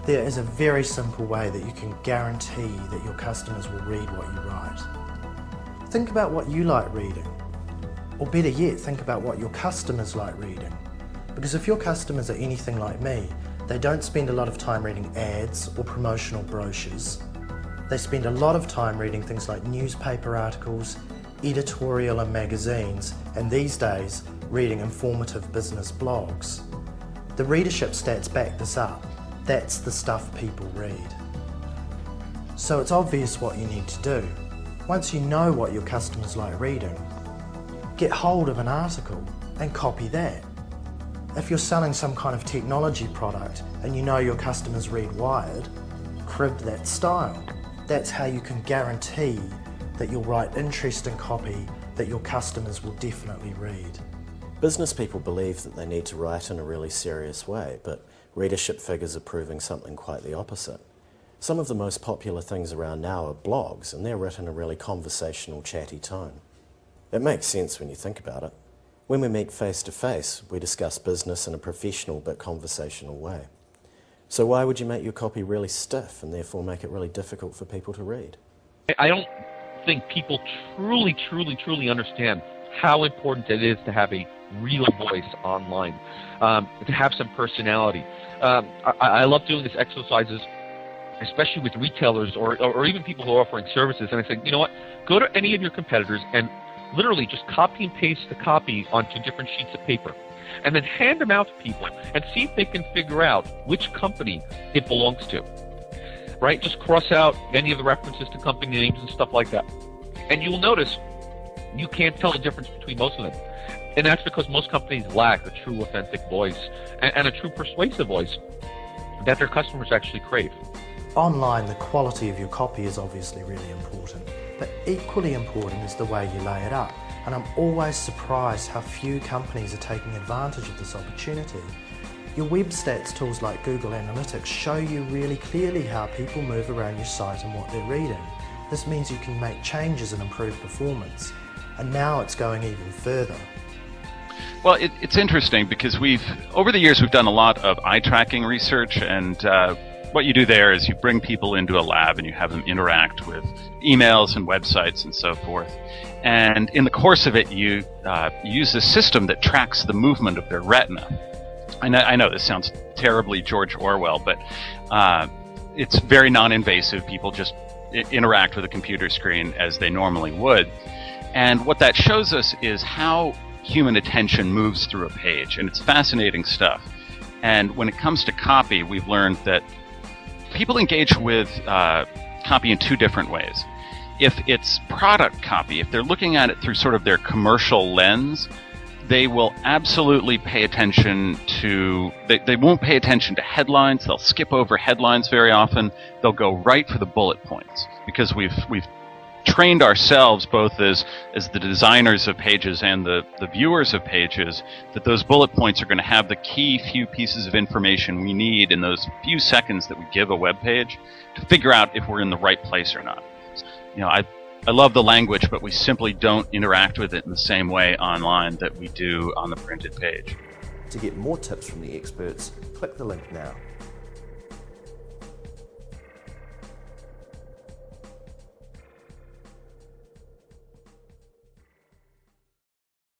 There is a very simple way that you can guarantee that your customers will read what you write. Think about what you like reading, or better yet, think about what your customers like reading. Because if your customers are anything like me, they don't spend a lot of time reading ads or promotional brochures. They spend a lot of time reading things like newspaper articles, editorial and magazines, and these days, reading informative business blogs. The readership stats back this up. That's the stuff people read. So it's obvious what you need to do. Once you know what your customers like reading, get hold of an article and copy that. If you're selling some kind of technology product and you know your customers read Wired, crib that style. That's how you can guarantee that you'll write interesting copy that your customers will definitely read. Business people believe that they need to write in a really serious way, but readership figures are proving something quite the opposite. Some of the most popular things around now are blogs, and they're written in a really conversational, chatty tone. It makes sense when you think about it. When we meet face to face, we discuss business in a professional but conversational way. So why would you make your copy really stiff and therefore make it really difficult for people to read? I don't think people truly understand how important it is to have a real voice online, to have some personality. I love doing these exercises, especially with retailers or even people who are offering services, and I say, you know what, go to any of your competitors and literally just copy and paste the copy onto different sheets of paper, and then hand them out to people and see if they can figure out which company it belongs to. Right? Just cross out any of the references to company names and stuff like that. And you'll notice you can't tell the difference between most of them. And that's because most companies lack a true authentic voice and a true persuasive voice that their customers actually crave. Online, the quality of your copy is obviously really important, but equally important is the way you lay it up. And I'm always surprised how few companies are taking advantage of this opportunity. Your web stats tools like Google Analytics show you really clearly how people move around your site and what they're reading. This means you can make changes and improve performance. And now it's going even further. Well, it's interesting because over the years, we've done a lot of eye tracking research, and what you do there is you bring people into a lab and you have them interact with emails and websites and so forth. And in the course of it, you use a system that tracks the movement of their retina. I know this sounds terribly George Orwell, but it's very non-invasive. People just interact with a computer screen as they normally would. And what that shows us is how human attention moves through a page, and it's fascinating stuff. And when it comes to copy, we've learned that people engage with copy in two different ways. If it's product copy, if they're looking at it through sort of their commercial lens, they will absolutely pay attention to, they won't pay attention to headlines. They'll skip over headlines very often. They'll go right for the bullet points, because we've trained ourselves, both as the designers of pages and the viewers of pages, that those bullet points are going to have the key few pieces of information we need in those few seconds that we give a web page to figure out if we're in the right place or not. You know, I love the language, but we simply don't interact with it in the same way online that we do on the printed page. To get more tips from the experts, click the link now.